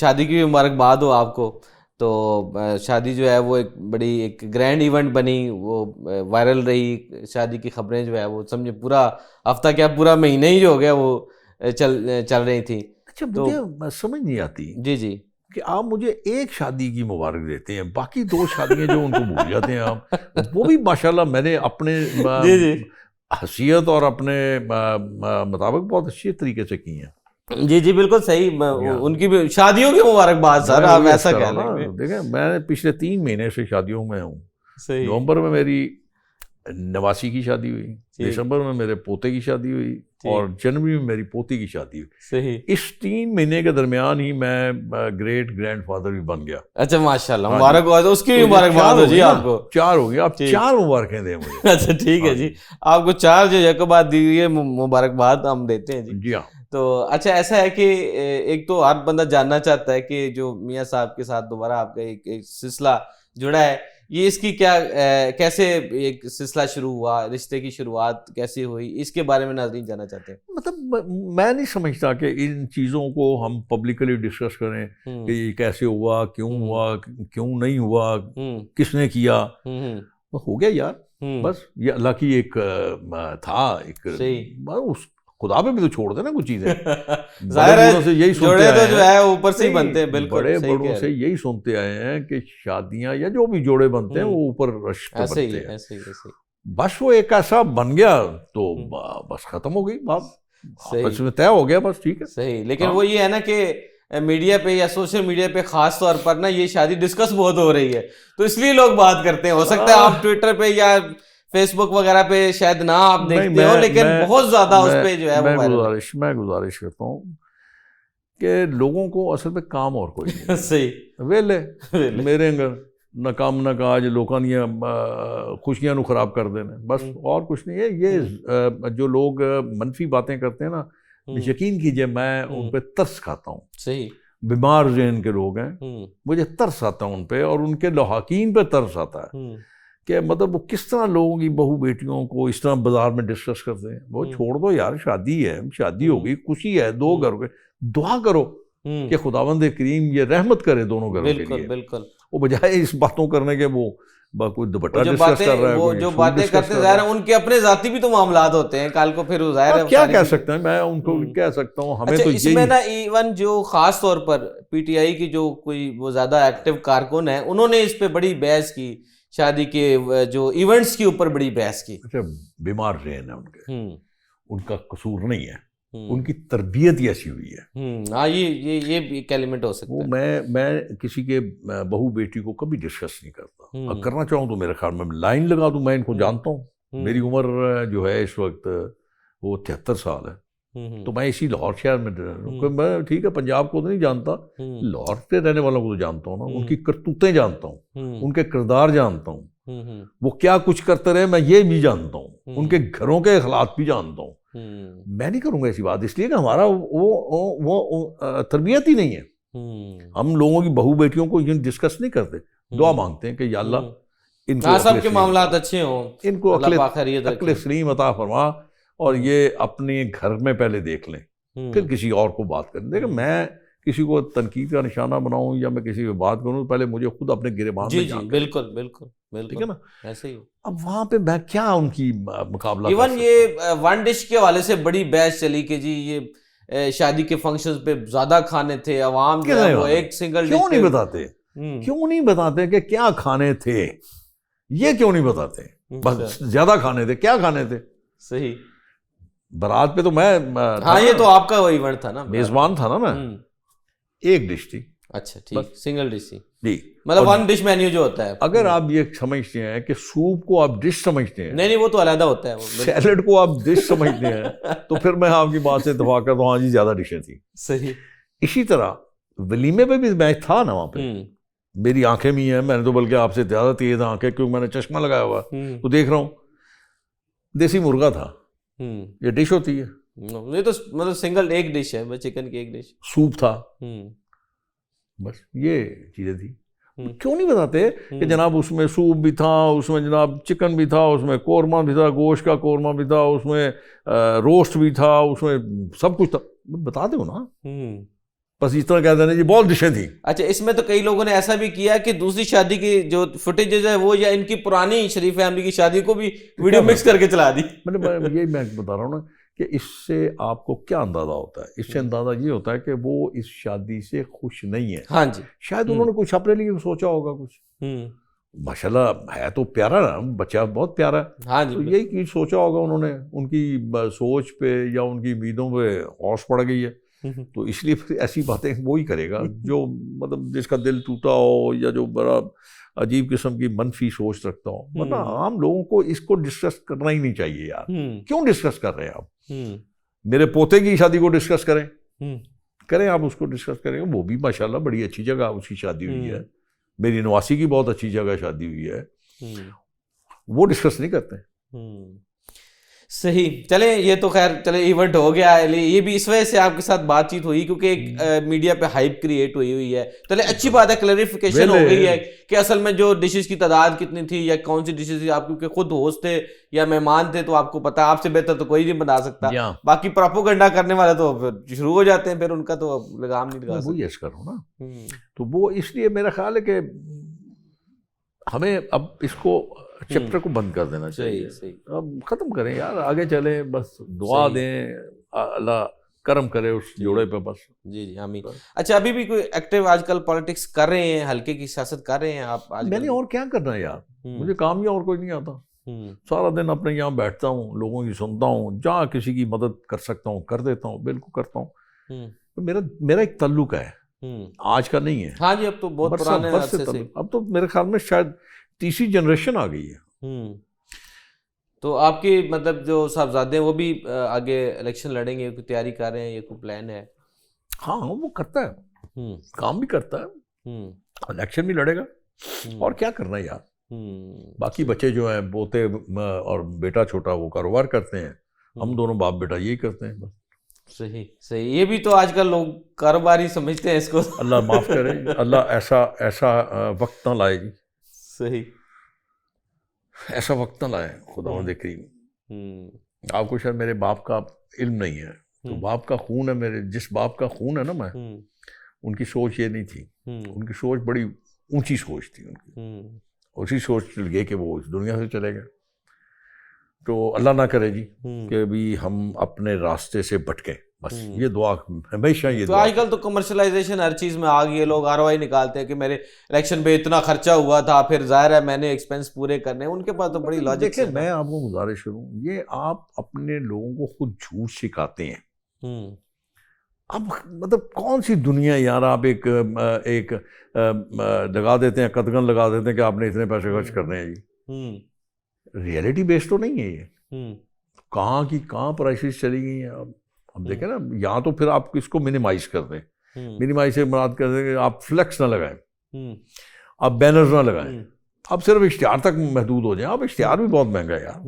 शादी की भी मुबारकबाद हो आपको। तो शादी जो है वो एक ग्रैंड इवेंट बनी, वो वायरल रही शादी की खबरें जो है वो समझे पूरा हफ्ता क्या पूरा महीना ही हो गया वो चल रही थी। अच्छा, तो मुझे समझ नहीं आती जी जी कि आप मुझे एक शादी की मुबारक देते हैं, बाकी 2 शादियां जो उनको भूल जाते हैं आप, वो भी माशाल्लाह मैंने अपने जी जी हैसियत और अपने मुताबिक बहुत अच्छे तरीके से की हैं। जी जी बिल्कुल सही। उनकी भी शादियों की मुबारकबाद सर, मैं आप वही अर्ज ऐसा कर रहा कह हूँ लेंगे। ना, देखें मैं पिछले 3 महीने से शादियों में हूँ। सही। नवंबर में मेरी नवासी की शादी हुई, ठीक दिसंबर में मेरे पोते की शादी हुई, ठीक और जनवरी में मेरी पोती की शादी हुई। सही। इस 3 महीने के दरमियान ही मैं ग्रेट ग्रैंडफादर भी बन गया। अच्छा माशाल्लाह, हाँ जी, मुबारकबाद, उसकी भी तो ये मुबारकबाद 4 हो हो जी गई ना, आपको। 4 हो गई, आप ठीक 4 मुबारकें दें मुझे। अच्छा ठीक है हाँ जी, जी, आपको 4 जो जैकबाद दी हुई है मुबारकबाद हम देते हैं जी। जी हाँ। तो अच्छा ऐसा है कि एक तो हर बंदा जानना चाहता है कि जो मियाँ साहब के साथ दोबारा आपका एक सिलसिला जुड़ा है, ये इसकी क्या कैसे एक सिलसिला शुरू हुआ, रिश्ते की शुरुआत कैसे हुई, इसके बारे में नाज़रीन जानना चाहते हैं। मतलब मैं नहीं समझता कि इन चीज़ों को हम पब्लिकली डिस्कस करें कि ये कैसे हुआ, क्यों नहीं हुआ, किसने किया। तो हो गया यार, बस ये अल्लाह की एक था एक सही। उस खुदा पे भी तो छोड़ देना कुछ चीज़ें। बड़े जाहिर है, बूढ़ों से यही सुनते जोड़े आए तो जो हैं, है ऊपर से ही नहीं, बनते हैं, बिल्कुल बड़े सही बड़ों कह से रहे हैं। यही सुनते आए हैं कि शादियां या जो भी जोड़े बनते हैं वो ऊपर रश पे ऐसे ही बनते हैं। ऐसे ही ऐसे ही। बस वो एक ऐसा बन गया तो बस खत्म हो गई बात, सही आपस में तय हो गया, बस ठीक है। सही। लेकिन हाँ। वो ये है ना कि मीडिया पे या सोशल मीडिया पे खास तौर पर ना ये शादी डिस्कस बहुत हो रही है, तो इसलिए लोग बात करते हैं। हो सकता है आप ट्विटर पे या फेसबुक वगैरह पे शायद ना आप नहीं, देखते हो, लेकिन बहुत ज्यादा उस मैं पे जो है वो वायरल मैं गुजारिश करता हूँ कि लोगों को असल में काम और कोई नहीं है। है, सही। वेले वेले। मेरे अंगर न काम न काज, लोगों ਦੀਆਂ खुशियां ਨੂੰ खराब कर देने, बस और कुछ नहीं है। ये जो लोग मनफी बातें करते हैं ना, यकीन कीजिए मैं उन पे तरस खाता हूँ। सही। बीमार ज़हन के लोग हैं, मुझे तरस आता है उन पे, और उनके लहाकीन पे तरस आता है कि मतलब वो किस तरह लोगों की बहू बेटियों को इस तरह बाजार में डिस्कस करते हैं। वो छोड़ दो यार, शादी है, शादी होगी, खुशी है, 2 घर के, दुआ करो कि खुदावंद करीम ये रहमत करे दोनों घरों के बिल्कुल लिए। बिल्कुल। वो बजाय इस बातों करने के वो कोई दुपट्टा जो डिस्कस कर रहा है, वो कोई जो सूट बातें डिस्कस करते कर ज़ाहिर रहा है है। उनके अपने जाती भी तो मामलात होते हैं, कल को फिर ज़ाहिर है अब क्या सारी कह चीजें। सकते हैं, मैं उनको कह सकता हूँ, हमें अच्छा, तो इसमें यही। ना इवन जो खास तौर पर पीटीआई की जो कोई वो ज्यादा एक्टिव कारकुन है, उन्होंने इस पे बड़ी बहस की, शादी के जो इवेंट्स के ऊपर बड़ी बहस की। अच्छा, बीमार ज़हन है उनके, उनका कसूर नहीं है, हम्म उनकी तरबियत ही ऐसी हुई है। हाँ, ये भी एक एलिमेंट हो सकता वो है। मैं किसी के बहू बेटी को कभी डिस्कस नहीं करता। अगर करना चाहूँ तो मेरे ख्याल में लाइन लगा दूं, मैं इनको जानता हूँ। मेरी उम्र जो है इस वक्त वो 73 साल है, तो मैं इसी लाहौर शहर में मैं ठीक है, पंजाब को तो नहीं जानता, लाहौर पे रहने वालों को तो जानता हूँ ना, उनकी करतूतें जानता हूँ, उनके किरदार जानता हूँ, वो क्या कुछ करते रहे मैं ये भी जानता हूँ, उनके घरों के हालात भी जानता हूँ। मैं नहीं करूँगा ऐसी बात, इसलिए कि हमारा वो तरबियत ही नहीं है। हम लोगों की बहू बेटियों को ये डिस्कस नहीं करते, दुआ मांगते हैं कि या अल्लाह इनको सबके मामलात अच्छे हों, इनको अक्ल सलीम अता फरमा, और ये अपने घर में पहले देख लें, फिर किसी और को बात करें। देखिए, मैं किसी को तनकीद का निशाना बनाऊं या मैं किसी को बात करूं, पहले मुझे खुद अपने गिरेबान में जाकर। बिल्कुल बिल्कुल बिल्कुल, ठीक है ना, ऐसे ही। अब वहां पे मैं क्या उनकी मुकाबला कर इवन सकता ये वन डिश के हवाले से बड़ी बहस चली कि जी ये शादी के फंक्शंस पे ज्यादा खाने थे, अवाम जो है वो एक सिंगल क्यों नहीं बताते, क्यों नहीं बताते कि क्या खाने थे, ये क्यों नहीं बताते, बस ज्यादा खाने थे, क्या खाने थे। सही। बारात पे तो मैं हाँ, ये तो आपका वो इवेंट था ना, मेजबान था ना मैं, एक डिश थी। अच्छा ठीक, सिंगल डिश थी जी, मतलब वन डिश मेन्यू जो होता है। अगर आप ये समझते हैं कि सूप को आप डिश समझते हैं, नहीं वो तो अलग होता है, सैलड को आप डिश समझते हैं, तो फिर मैं आपकी बात से इत्तेफाक करता हूँ, हाँ जी ज्यादा डिशें थी। सही। इसी तरह वलीमे पे भी मैं था ना, वहां पे मेरी आंखें भी हैं, मैंने तो बल्कि आपसे ज्यादा तेज आंखें, क्योंकि मैंने चश्मा लगाया हुआ तो देख रहा हूँ। देसी मुर्गा था, ये डिश होती है, ये तो मतलब सिंगल एक डिश है, चिकन की एक डिश। सूप था, बस ये चीजें थी। क्यों नहीं बताते कि जनाब उसमें सूप भी था, उसमें जनाब चिकन भी था, उसमें कोरमा भी था, गोश्त का कोरमा भी था, उसमें रोस्ट भी था, उसमें सब कुछ था, बता दो ना। बस इतना कह देना जी बहुत डिशें थी। अच्छा, इसमें तो कई लोगों ने ऐसा भी किया कि दूसरी शादी की जो फुटेजेज है वो या इनकी पुरानी शरीफ फैमिली की शादी को भी वीडियो मिक्स करके चला दी। मतलब यही मैं बता रहा हूँ ना कि इससे आपको क्या अंदाजा होता है, इससे अंदाजा ये होता है कि वो इस शादी से खुश नहीं है। हाँ जी। शायद उन्होंने कुछ अपने लिए सोचा होगा कुछ। माशाल्लाह है तो प्यारा ना, बच्चा बहुत प्यारा है। हाँ जी, तो यही चीज सोचा होगा उन्होंने, उनकी सोच पे या उनकी उम्मीदों पे औस पड़ गई है। तो इसलिए फिर ऐसी बातें वो ही करेगा जो मतलब जिसका दिल टूटा हो या जो बड़ा अजीब किस्म की मनफी सोच रखता हो। वरना आम लोगों को इसको डिस्कस करना ही नहीं चाहिए यार। क्यों डिस्कस कर रहे हैं आप? मेरे पोते की शादी को डिस्कस करें, करें आप उसको डिस्कस करें, वो भी माशाल्लाह बड़ी अच्छी जगह उसकी शादी हुई है। मेरी नवासी की बहुत अच्छी जगह शादी हुई है, वो डिस्कस नहीं करते। सही। चले, ये तो खैर चले इवेंट हो गया है, ये भी इस वजह से आपके साथ बातचीत हुई क्योंकि एक मीडिया पे हाइप क्रिएट हुई है। चले अच्छी बात है, क्लैरिफिकेशन हो गई है कि असल में जो डिशेस की तादाद कितनी थी या कौन सी डिशेस थी। आप क्योंकि खुद होस्ट थे या मेहमान थे तो आपको पता, आपसे बेहतर तो कोई नहीं बता सकता। बाकी प्रोपेगेंडा करने वाले तो फिर शुरू हो जाते हैं, फिर उनका तो लगाम नहीं लगा सकते। वही यस करो ना। तो वो इसलिए मेरा ख्याल है कि हमें अब इसको चैप्टर को बंद कर देना चाहिए। सही। अब खत्म करें यार, आगे चले, बस दुआ दें, अल्लाह करम करे उस जोड़े पे बस। जी आमीन। अच्छा, अभी भी कोई एक्टिव आजकल पॉलिटिक्स कर रहे हैं, हल्के की सियासत कर रहे हैं आप आजकल? मैंने और क्या करना है यार, मुझे काम ही और कोई नहीं आता। सारा दिन अपने यहाँ बैठता हूँ, लोगों की सुनता हूँ, जहाँ किसी की मदद कर सकता हूँ कर देता हूँ, बिल्कुल करता हूँ। तो मेरा एक तल्लुक है, आज का नहीं है। हाँ जी, अब तो बहुत पुराने अरसे से। अब तो मेरे ख्याल में शायद तीसरी जनरेशन आ गई है। तो आपके मतलब जो साहबजादे हैं वो भी आगे इलेक्शन लड़ेंगे, कोई तैयारी कर रहे हैं, ये कोई प्लान है? हाँ वो करता है, काम भी करता है, इलेक्शन भी लड़ेगा, और क्या करना है यार। बाकी बच्चे जो हैं, पोते और बेटा छोटा, वो कारोबार करते हैं, हम दोनों बाप बेटा यही करते हैं बस। सही। ये भी तो आजकल लोग कारोबार ही समझते हैं इसको। अल्लाह माफ करे, अल्लाह ऐसा वक्त ना लाए जी। सही। ऐसा वक्त ना लाए खुदावंद करीम। आपको शायद मेरे बाप का इल्म नहीं है, तो बाप का खून है मेरे, जिस बाप का खून है ना मैं, उनकी सोच ये नहीं थी। उनकी सोच बड़ी ऊंची सोच थी उनकी, उसी सोच लगे कि वो इस दुनिया से चले गए। तो अल्लाह ना करे जी कि भी हम अपने रास्ते से भटके, बस ये दुआ हमेशा। ये तो आजकल तो कमर्शलाइजेशन हर चीज में आ गई है, लोग आरओआई निकालते हैं कि मेरे इलेक्शन पे इतना खर्चा हुआ था, फिर जाहिर है मैंने एक्सपेंस पूरे करने, उनके पास तो बड़ी लॉजिक है। मैं आपको गुजारिश करूं, ये आप अपने लोगों को खुद झूठ सिखाते हैं। अब मतलब कौन सी दुनिया यार, आप एक लगा देते हैं, कदगन लगा देते हैं कि आपने इतने पैसे खर्च करने हैं जी। रियलिटी बेस्ड तो नहीं है ये। कहाँ की कहाँ प्राइसेस चली गई हैं। अब देखें ना, यहाँ तो फिर आप इसको मिनिमाइज कर दें, मिनिमाइज से मुराद कर दें कि आप फ्लेक्स ना लगाएं, आप बैनर्स ना लगाएं, आप सिर्फ इश्तिहार तक महदूद हो जाएं। आप इश्तिहार भी बहुत महंगा है यार।